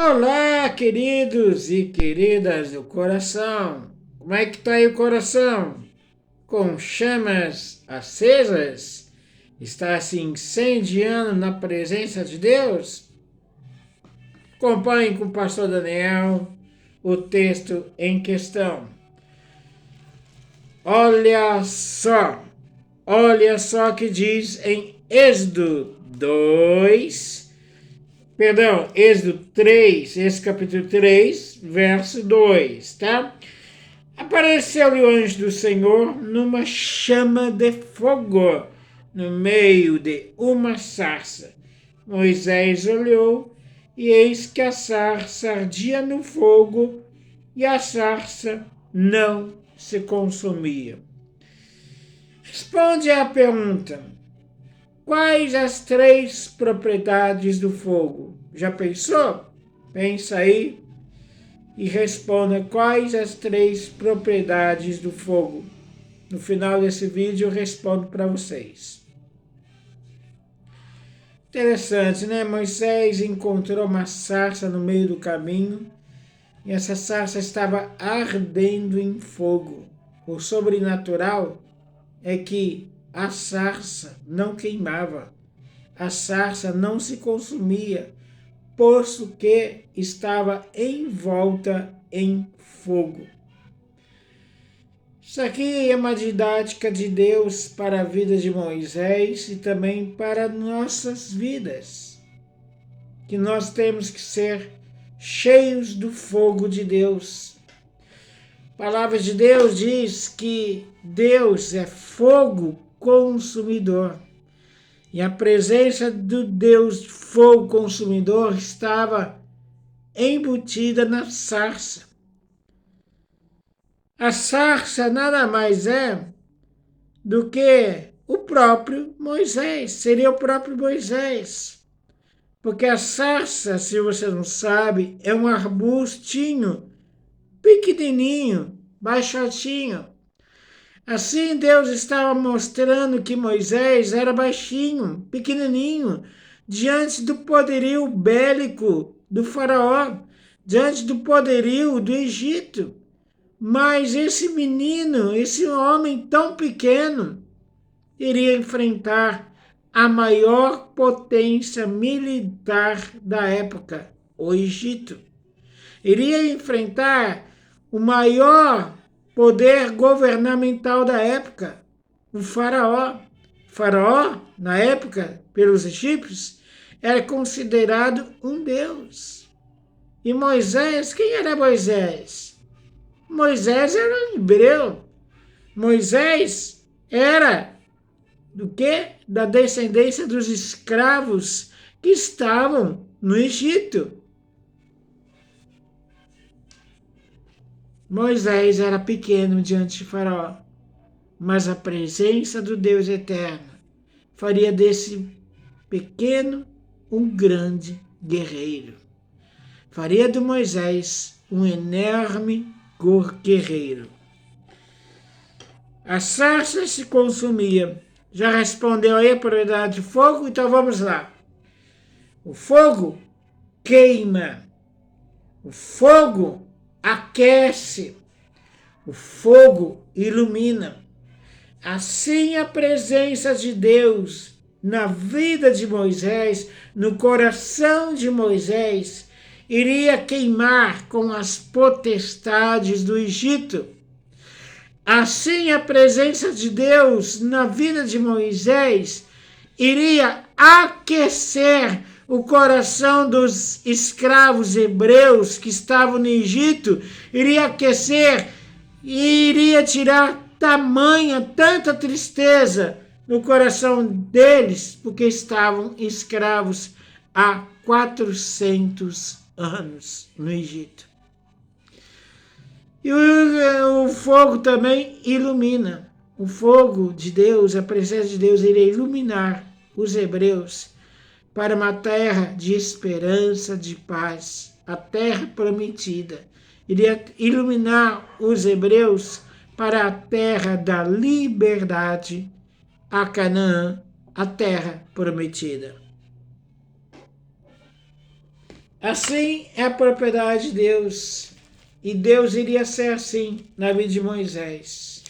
Olá, queridos e queridas do coração. Como é que tá aí o coração? Com chamas acesas? Está se incendiando na presença de Deus? Acompanhe com o pastor Daniel o texto em questão. Olha só que diz em Êxodo 3, esse capítulo 3, verso 2, tá? Apareceu-lhe o anjo do Senhor numa chama de fogo, no meio de uma sarça. Moisés olhou, e eis que a sarça ardia no fogo, e a sarça não se consumia. Responde à pergunta: quais as 3 propriedades do fogo? Já pensou? Pensa aí e responda quais as 3 propriedades do fogo. No final desse vídeo eu respondo para vocês. Interessante, né? Moisés encontrou uma sarça no meio do caminho e essa sarça estava ardendo em fogo. O sobrenatural é que a sarça não queimava, a sarça não se consumia, posto que estava envolta em fogo. Isso aqui é uma didática de Deus para a vida de Moisés e também para nossas vidas, que nós temos que ser cheios do fogo de Deus. A palavra de Deus diz que Deus é fogo consumidor. E a presença do Deus fogo consumidor estava embutida na sarça. A sarça nada mais é do que o próprio Moisés, seria o próprio Moisés. Porque a sarça, se você não sabe, é um arbustinho pequenininho, baixotinho. Assim Deus estava mostrando que Moisés era baixinho, pequenininho, diante do poderio bélico do faraó, diante do poderio do Egito. Mas esse menino, esse homem tão pequeno, iria enfrentar a maior potência militar da época, o Egito. Iria enfrentar o maior poder governamental da época, o faraó. O faraó, na época, pelos egípcios, era considerado um deus. E Moisés, quem era Moisés? Moisés era um hebreu. Moisés era do quê? Da descendência dos escravos que estavam no Egito. Moisés era pequeno diante de Faraó, mas a presença do Deus eterno faria desse pequeno um grande guerreiro. Faria de Moisés um enorme guerreiro. A sarça se consumia. Já respondeu aí a propriedade de fogo? Então vamos lá. O fogo queima. O fogo aquece. O fogo ilumina. Assim a presença de Deus na vida de Moisés, no coração de Moisés, iria queimar com as potestades do Egito. Assim a presença de Deus na vida de Moisés iria aquecer o coração dos escravos hebreus que estavam no Egito, iria aquecer e iria tirar tanta tristeza no coração deles, porque estavam escravos há 400 anos no Egito. E o fogo também ilumina. O fogo de Deus, a presença de Deus, iria iluminar os hebreus para uma terra de esperança, de paz, a terra prometida. Iria iluminar os hebreus para a terra da liberdade, a Canaã, a terra prometida. Assim é a propriedade de Deus. E Deus iria ser assim na vida de Moisés.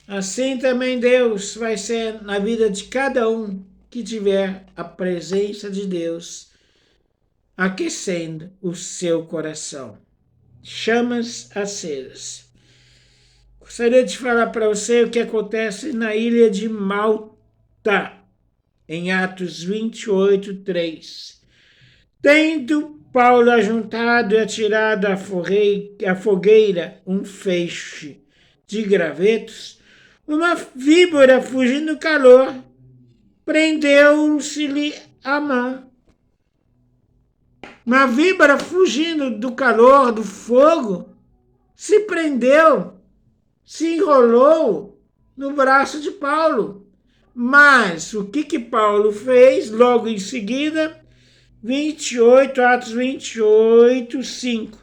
Assim também Deus vai ser na vida de cada um que tiver a presença de Deus aquecendo o seu coração. Chamas acesas. Gostaria de falar para você o que acontece na ilha de Malta, em Atos 28, 3. Tendo Paulo ajuntado e atirado à fogueira um feixe de gravetos, uma víbora, fugindo do calor, prendeu-se-lhe a mão. Uma víbora, fugindo do calor, do fogo, se prendeu, se enrolou no braço de Paulo. Mas o que Paulo fez logo em seguida? 28, Atos 28, 5.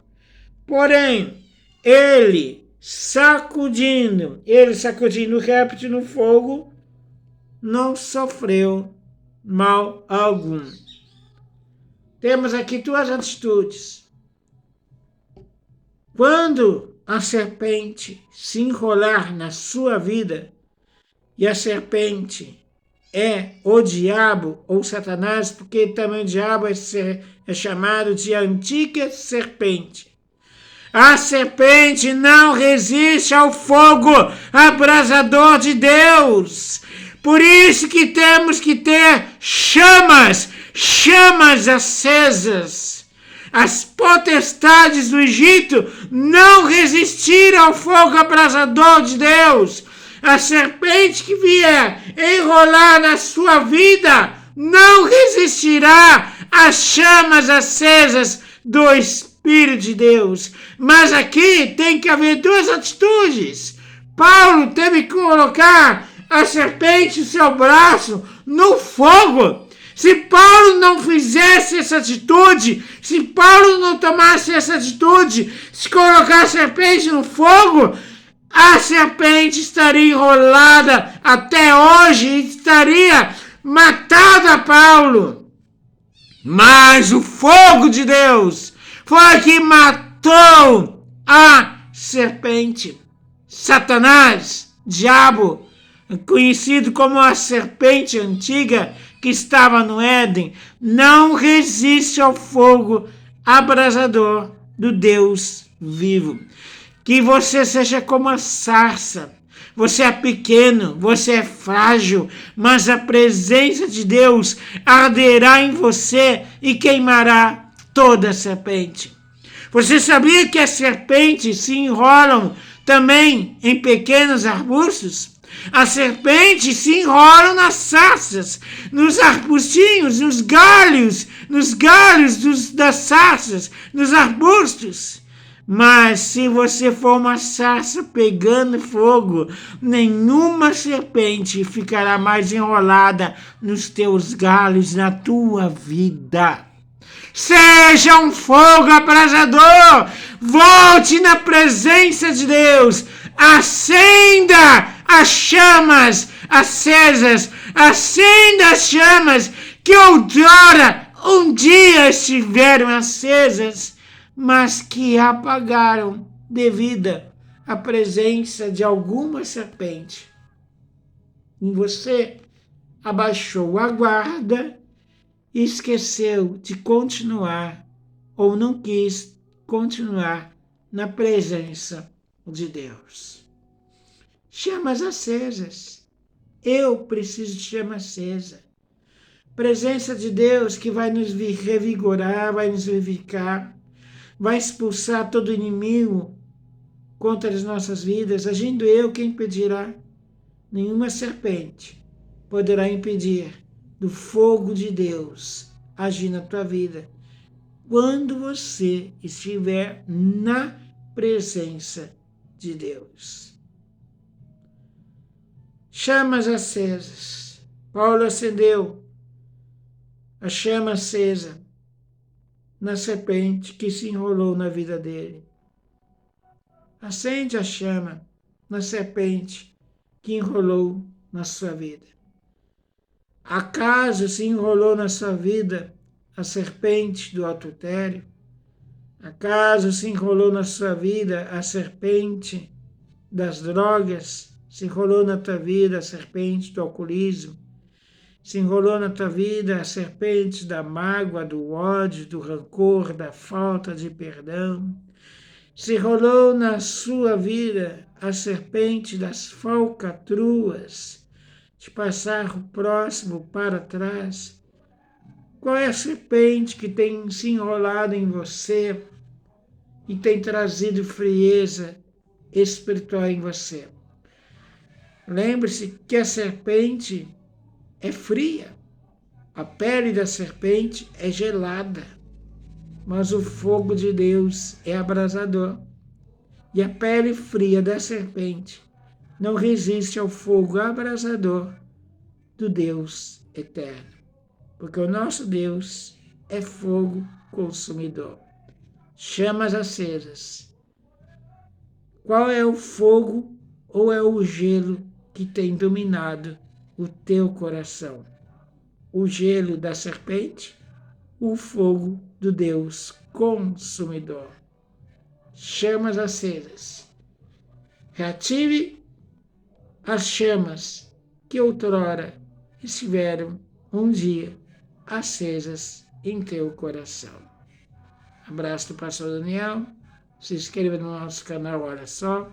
Porém, ele sacudindo o réptil no fogo, não sofreu mal algum. Temos aqui duas atitudes. Quando a serpente se enrolar na sua vida, e a serpente é o diabo ou Satanás, porque também o diabo é chamado de antiga serpente. A serpente não resiste ao fogo abrasador de Deus. Por isso que temos que ter chamas acesas. As potestades do Egito não resistiram ao fogo abrasador de Deus. A serpente que vier enrolar na sua vida não resistirá às chamas acesas do Espírito de Deus. Mas aqui tem que haver duas atitudes. Paulo teve que colocar a serpente, o seu braço, no fogo. Se Paulo não fizesse essa atitude, se Paulo não tomasse essa atitude, se colocar a serpente no fogo, a serpente estaria enrolada até hoje e estaria matado Paulo. Mas o fogo de Deus foi que matou a serpente. Satanás, diabo, conhecido como a serpente antiga que estava no Éden, não resiste ao fogo abrasador do Deus vivo. Que você seja como a sarça. Você é pequeno, você é frágil, mas a presença de Deus arderá em você e queimará toda a serpente. Você sabia que as serpentes se enrolam também em pequenos arbustos? As serpentes se enrolam nas sarças, nos arbustinhos, nos galhos das sarças, nos arbustos. Mas se você for uma sarça pegando fogo, nenhuma serpente ficará mais enrolada nos teus galhos, na tua vida. Seja um fogo abrasador, volte na presença de Deus, acenda as chamas acesas, acenda as chamas que outrora um dia estiveram acesas, mas que apagaram devido à presença de alguma serpente. E você abaixou a guarda e esqueceu de continuar ou não quis continuar na presença de Deus. Chamas acesas. Eu preciso de chama acesa. Presença de Deus que vai nos revigorar, vai nos vivificar, vai expulsar todo inimigo contra as nossas vidas. Agindo eu, quem impedirá? Nenhuma serpente poderá impedir do fogo de Deus agir na tua vida quando você estiver na presença de Deus. Chamas acesas. Paulo acendeu a chama acesa na serpente que se enrolou na vida dele. Acende a chama na serpente que enrolou na sua vida. Acaso se enrolou na sua vida a serpente do adultério? Acaso se enrolou na sua vida a serpente das drogas? Se enrolou na tua vida a serpente do alcoolismo? Se enrolou na tua vida a serpente da mágoa, do ódio, do rancor, da falta de perdão? Se enrolou na sua vida a serpente das falcatruas, de passar o próximo para trás? Qual é a serpente que tem se enrolado em você e tem trazido frieza espiritual em você? Lembre-se que a serpente é fria, a pele da serpente é gelada, mas o fogo de Deus é abrasador. E a pele fria da serpente não resiste ao fogo abrasador do Deus eterno, porque o nosso Deus é fogo consumidor, chamas acesas. Qual é o fogo ou é o gelo que tem dominado o teu coração? O gelo da serpente, o fogo do Deus consumidor. Chamas acesas. Reative as chamas que outrora estiveram um dia acesas em teu coração. Abraço do pastor Daniel. Se inscreva no nosso canal, olha só.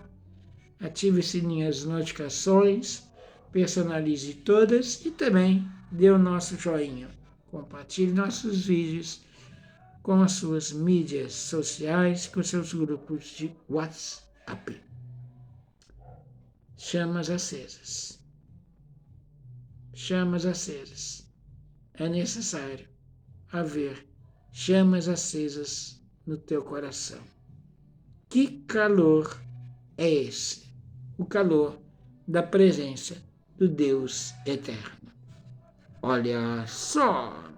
Ative o sininho das notificações. Personalize todas e também dê o nosso joinha. Compartilhe nossos vídeos com as suas mídias sociais, com seus grupos de WhatsApp. Chamas acesas. Chamas acesas. É necessário haver chamas acesas no teu coração. Que calor é esse? O calor da presença do Deus eterno. Olha só!